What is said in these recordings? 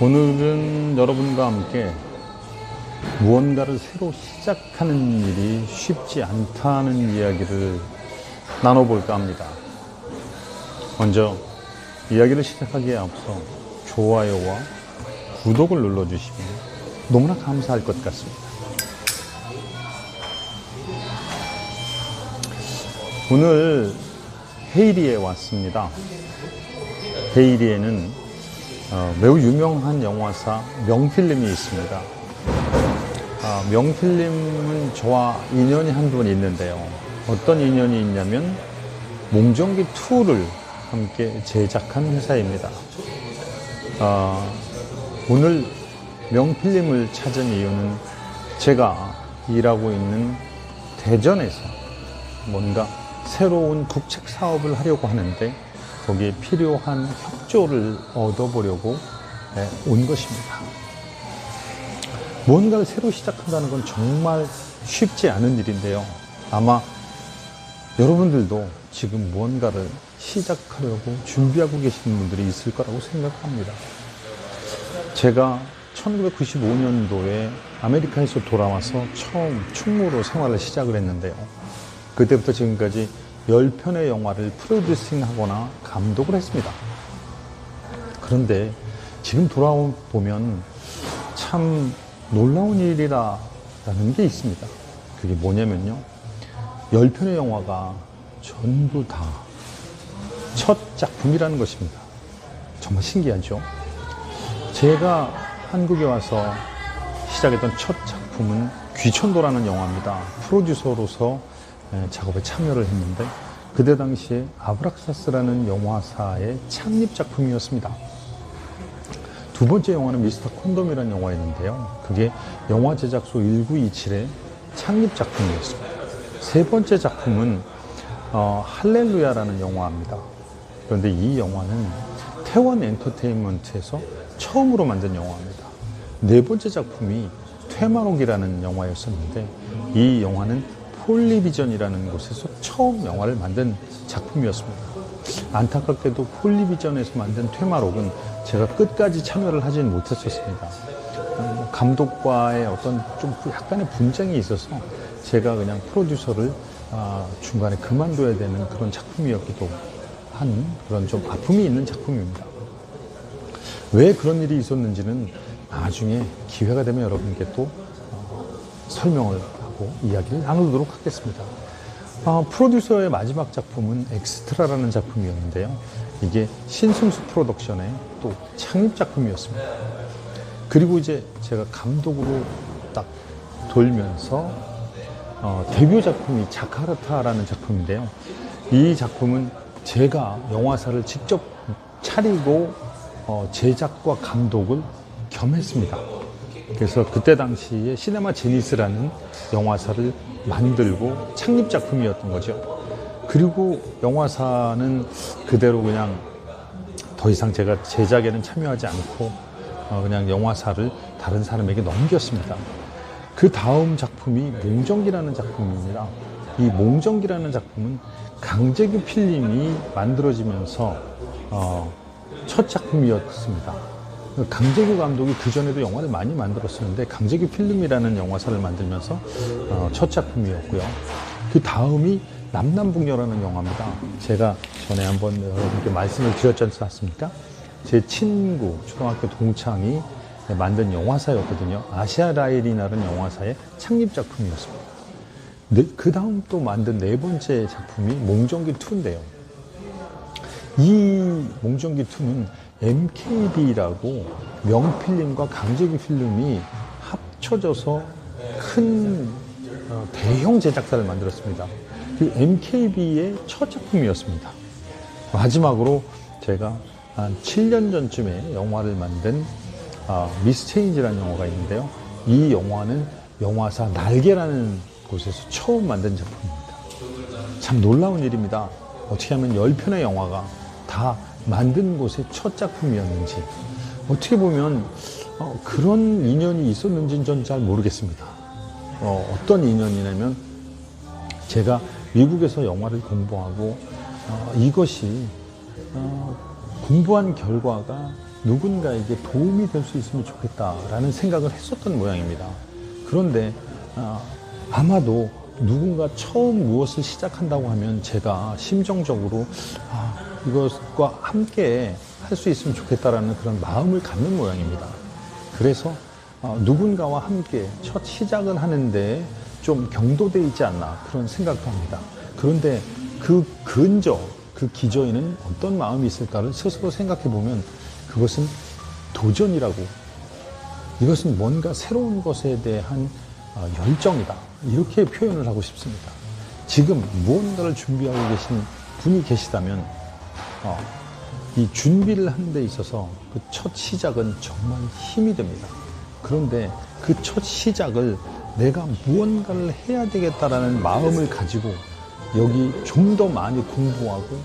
오늘은 여러분과 함께 무언가를 새로 시작하는 일이 쉽지 않다는 이야기를 나눠볼까 합니다. 먼저 이야기를 시작하기에 앞서 좋아요와 구독을 눌러주시면 너무나 감사할 것 같습니다. 오늘 헤이리에 왔습니다. 헤이리에는 매우 유명한 영화사 명필님이 있습니다. 명필님은 저와 인연이 한분 있는데요. 어떤 인연이 있냐면 몽정기 2를 함께 제작한 회사입니다. 오늘 명필님을 찾은 이유는 제가 일하고 있는 대전에서 뭔가 새로운 국책 사업을 하려고 하는데 거기에 필요한 협조를 얻어보려고 온 것입니다. 뭔가를 새로 시작한다는 건 정말 쉽지 않은 일인데요. 아마 여러분들도 지금 무언가를 시작하려고 준비하고 계시는 분들이 있을 거라고 생각합니다. 제가 1995년도에 아메리카에서 돌아와서 처음 충무로 생활을 시작을 했는데요. 그때부터 지금까지 10편의 영화를 프로듀싱 하거나 감독을 했습니다. 그런데 지금 돌아보면 참 놀라운 일이라는 게 있습니다. 그게 뭐냐면요. 10편의 영화가 전부 다 첫 작품이라는 것입니다. 정말 신기하죠? 제가 한국에 와서 시작했던 첫 작품은 귀천도라는 영화입니다. 프로듀서로서 작업에 참여를 했는데 그때 당시에 아브락사스라는 영화사의 창립 작품이었습니다. 두 번째 영화는 미스터 콘돔이라는 영화였는데요. 그게 영화 제작소 1927의 창립 작품이었습니다. 세 번째 작품은 할렐루야라는 영화입니다. 그런데 이 영화는 태원 엔터테인먼트에서 처음으로 만든 영화입니다. 네 번째 작품이 퇴마록이라는 영화였었는데 이 영화는 폴리비전이라는 곳에서 처음 영화를 만든 작품이었습니다. 안타깝게도 폴리비전에서 만든 퇴마록은 제가 끝까지 참여를 하지는 못했었습니다. 감독과의 어떤 좀 약간의 분쟁이 있어서 제가 그냥 프로듀서를 중간에 그만둬야 되는 그런 작품이었기도 한 그런 좀 아픔이 있는 작품입니다. 왜 그런 일이 있었는지는 나중에 기회가 되면 여러분께 또 설명을 이야기를 나누도록 하겠습니다. 프로듀서의 마지막 작품은 엑스트라라는 작품이었는데요. 이게 신승수 프로덕션의 또 창립 작품이었습니다. 그리고 이제 제가 감독으로 딱 돌면서 데뷔 작품이 자카르타라는 작품인데요. 이 작품은 제가 영화사를 직접 차리고 제작과 감독을 겸했습니다. 그래서 그때 당시에 시네마 제니스라는 영화사를 만들고 창립 작품이었던 거죠. 그리고 영화사는 그대로 그냥 더 이상 제가 제작에는 참여하지 않고 그냥 영화사를 다른 사람에게 넘겼습니다. 그 다음 작품이 몽정기라는 작품입니다. 이 몽정기라는 작품은 강재규 필름이 만들어지면서 첫 작품이었습니다. 강재규 감독이 그전에도 영화를 많이 만들었었는데 강재규 필름이라는 영화사를 만들면서 첫 작품이었고요. 그 다음이 남남북녀라는 영화입니다. 제가 전에 한번 여러분께 말씀을 드렸지 않습니까? 제 친구, 초등학교 동창이 만든 영화사였거든요. 아시아라일이라는 영화사의 창립 작품이었습니다. 그 다음 또 만든 네 번째 작품이 몽정기2인데요. 이 몽정기2는 MKB라고 명필름과 강재규 필름이 합쳐져서 큰 대형 제작사를 만들었습니다. 그 MKB의 첫 작품이었습니다. 마지막으로 제가 한 7년 전쯤에 영화를 만든 미스 체인지라는 영화가 있는데요. 이 영화는 영화사 날개라는 곳에서 처음 만든 작품입니다. 참 놀라운 일입니다. 어떻게 하면 10편의 영화가 다 만든 곳의 첫 작품이었는지 어떻게 보면 그런 인연이 있었는지는 전 잘 모르겠습니다. 어떤 인연이냐면 제가 미국에서 영화를 공부하고 이것이 공부한 결과가 누군가에게 도움이 될 수 있으면 좋겠다라는 생각을 했었던 모양입니다. 그런데 아마도 누군가 처음 무엇을 시작한다고 하면 제가 심정적으로 이것과 함께 할 수 있으면 좋겠다라는 그런 마음을 갖는 모양입니다. 그래서 누군가와 함께 첫 시작을 하는데 좀 경도되어 있지 않나 그런 생각도 합니다. 그런데 그 근저, 그 기저에는 어떤 마음이 있을까를 스스로 생각해 보면 그것은 도전이라고, 이것은 뭔가 새로운 것에 대한 열정이다, 이렇게 표현을 하고 싶습니다. 지금 무언가를 준비하고 계신 분이 계시다면 이 준비를 하는 데 있어서 그 첫 시작은 정말 힘이 됩니다. 그런데 그 첫 시작을 내가 무언가를 해야 되겠다라는 마음을 가지고 여기 좀 더 많이 공부하고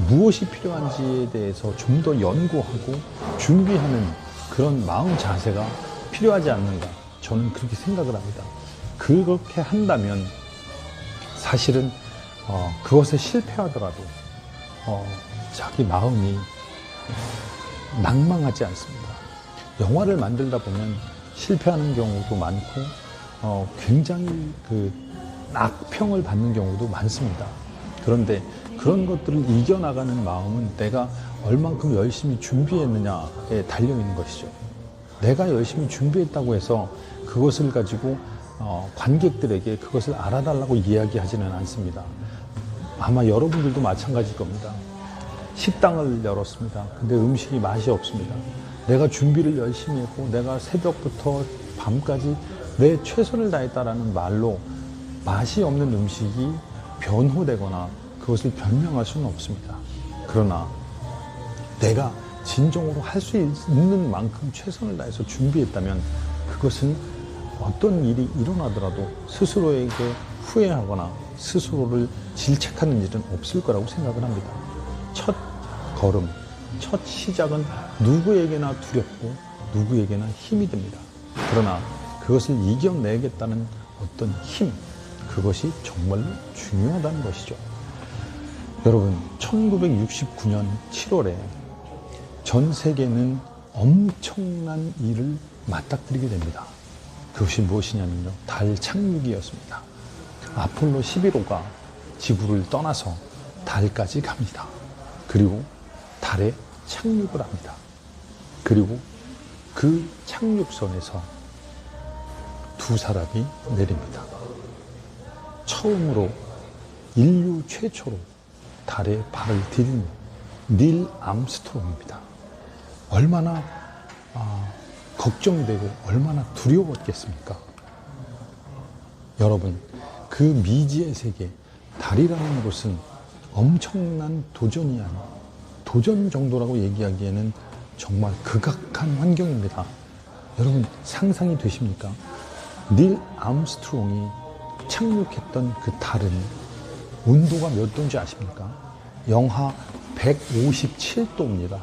무엇이 필요한지에 대해서 좀 더 연구하고 준비하는 그런 마음 자세가 필요하지 않는가, 저는 그렇게 생각을 합니다. 그렇게 한다면 사실은 그것에 실패하더라도 자기 마음이 낭망하지 않습니다. 영화를 만들다 보면 실패하는 경우도 많고 굉장히 악평을 받는 경우도 많습니다. 그런데 그런 것들을 이겨나가는 마음은 내가 얼만큼 열심히 준비했느냐에 달려있는 것이죠. 내가 열심히 준비했다고 해서 그것을 가지고 관객들에게 그것을 알아달라고 이야기하지는 않습니다. 아마 여러분들도 마찬가지일 겁니다. 식당을 열었습니다. 근데 음식이 맛이 없습니다. 내가 준비를 열심히 했고 내가 새벽부터 밤까지 내 최선을 다했다라는 말로 맛이 없는 음식이 변호되거나 그것을 변명할 수는 없습니다. 그러나 내가 진정으로 할 수 있는 만큼 최선을 다해서 준비했다면 그것은 어떤 일이 일어나더라도 스스로에게 후회하거나 스스로를 질책하는 일은 없을 거라고 생각을 합니다. 첫 걸음, 첫 시작은 누구에게나 두렵고 누구에게나 힘이 듭니다. 그러나 그것을 이겨내겠다는 어떤 힘, 그것이 정말로 중요하다는 것이죠. 여러분, 1969년 7월에 전 세계는 엄청난 일을 맞닥뜨리게 됩니다. 그것이 무엇이냐면요, 달 착륙이었습니다. 아폴로 11호가 지구를 떠나서 달까지 갑니다. 그리고 달에 착륙을 합니다. 그리고 그 착륙선에서 두 사람이 내립니다. 처음으로 인류 최초로 달에 발을 디딘 닐 암스트롱입니다. 얼마나 걱정되고 얼마나 두려웠겠습니까? 여러분, 그 미지의 세계, 달이라는 곳은 엄청난 도전이 아닌 도전 정도라고 얘기하기에는 정말 극악한 환경입니다. 여러분, 상상이 되십니까? 닐 암스트롱이 착륙했던 그 달은 온도가 몇 도인지 아십니까? 영하 157도입니다.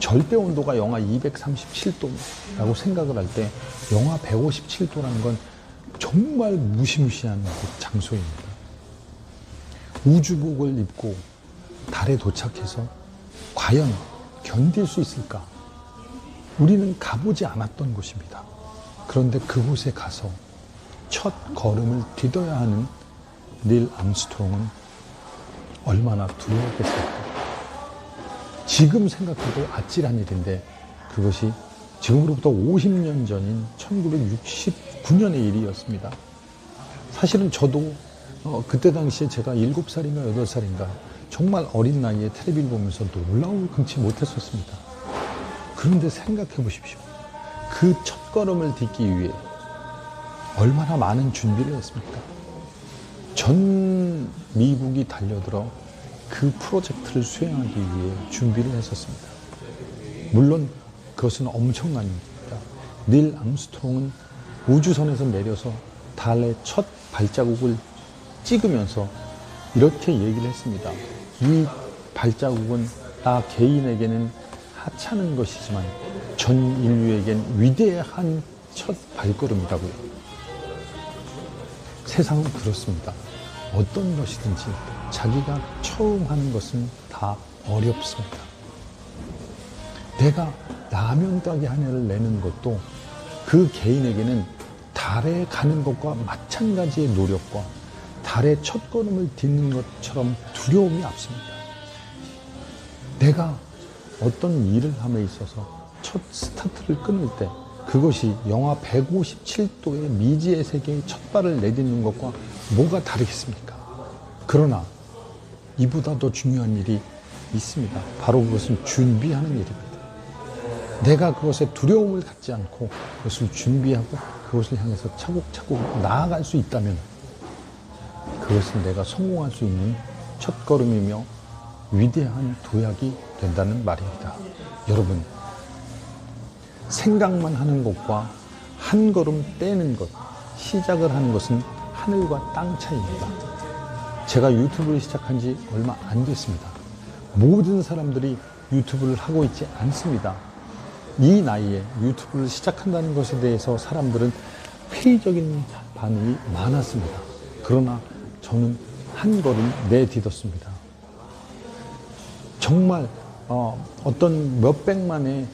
절대 온도가 영하 237도라고 생각을 할 때 영하 157도라는 건 정말 무시무시한 장소입니다. 우주복을 입고 달에 도착해서 과연 견딜 수 있을까? 우리는 가보지 않았던 곳입니다. 그런데 그곳에 가서 첫 걸음을 디뎌야 하는 닐 암스트롱은 얼마나 두려웠겠습니까? 지금 생각해도 아찔한 일인데 그것이 지금으로부터 50년 전인 1969년의 일이었습니다. 사실은 저도 그때 당시에 제가 7살인가 8살인가 정말 어린 나이에 텔레비를 보면서 놀라울 금치 못했었습니다. 그런데 생각해 보십시오. 그 첫걸음을 딛기 위해 얼마나 많은 준비를 했습니까? 전 미국이 달려들어 그 프로젝트를 수행하기 위해 준비를 했었습니다. 물론 그것은 엄청난 일입니다. 닐 암스트롱은 우주선에서 내려서 달의 첫 발자국을 찍으면서 이렇게 얘기를 했습니다. 이 발자국은 나 개인에게는 하찮은 것이지만 전 인류에겐 위대한 첫 발걸음이라고요. 세상은 그렇습니다. 어떤 것이든지 자기가 처음 하는 것은 다 어렵습니다. 내가 라면 가게 하나를 내는 것도 그 개인에게는 달에 가는 것과 마찬가지의 노력과 달의 첫걸음을 딛는 것처럼 두려움이 앞섭니다. 내가 어떤 일을 함에 있어서 첫 스타트를 끊을 때 그것이 영하 157도의 미지의 세계에 첫 발을 내딛는 것과 뭐가 다르겠습니까? 그러나 이보다 더 중요한 일이 있습니다. 바로 그것은 준비하는 일입니다. 내가 그것에 두려움을 갖지 않고 그것을 준비하고 그것을 향해서 차곡차곡 나아갈 수 있다면 그것은 내가 성공할 수 있는 첫걸음이며 위대한 도약이 된다는 말입니다. 여러분, 생각만 하는 것과 한 걸음 떼는 것, 시작을 하는 것은 하늘과 땅 차이입니다. 제가 유튜브를 시작한 지 얼마 안 됐습니다. 모든 사람들이 유튜브를 하고 있지 않습니다. 이 나이에 유튜브를 시작한다는 것에 대해서 사람들은 회의적인 반응이 많았습니다. 그러나 저는 한 걸음 내딛었습니다. 정말 어떤 몇백만의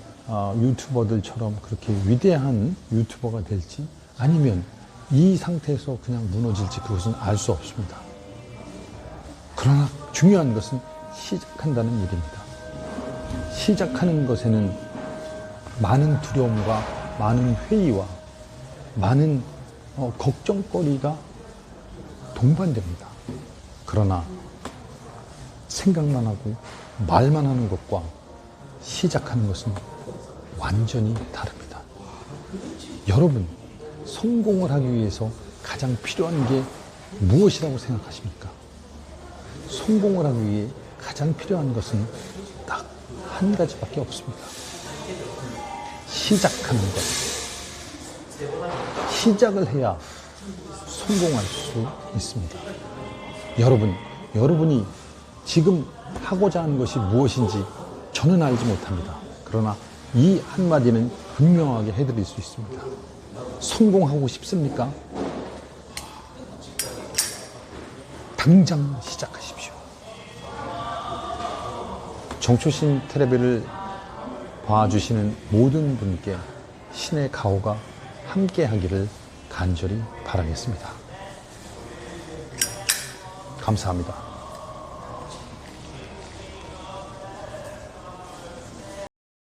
유튜버들처럼 그렇게 위대한 유튜버가 될지 아니면 이 상태에서 그냥 무너질지 그것은 알 수 없습니다. 그러나 중요한 것은 시작한다는 일입니다. 시작하는 것에는 많은 두려움과 많은 회의와 많은 걱정거리가 동반됩니다. 그러나 생각만 하고 말만 하는 것과 시작하는 것은 완전히 다릅니다. 여러분, 성공을 하기 위해서 가장 필요한 게 무엇이라고 생각하십니까? 성공을 하기 위해 가장 필요한 것은 딱 한 가지밖에 없습니다. 시작하는 것. 시작을 해야 성공할 수 있습니다. 여러분이 지금 하고자 하는 것이 무엇인지 저는 알지 못합니다. 그러나 이 한마디는 분명하게 해드릴 수 있습니다. 성공하고 싶습니까? 당장 시작하십시오. 정초신 텔레비를 봐주시는 모든 분께 신의 가호가 함께 하기를 간절히 바라겠습니다. 감사합니다.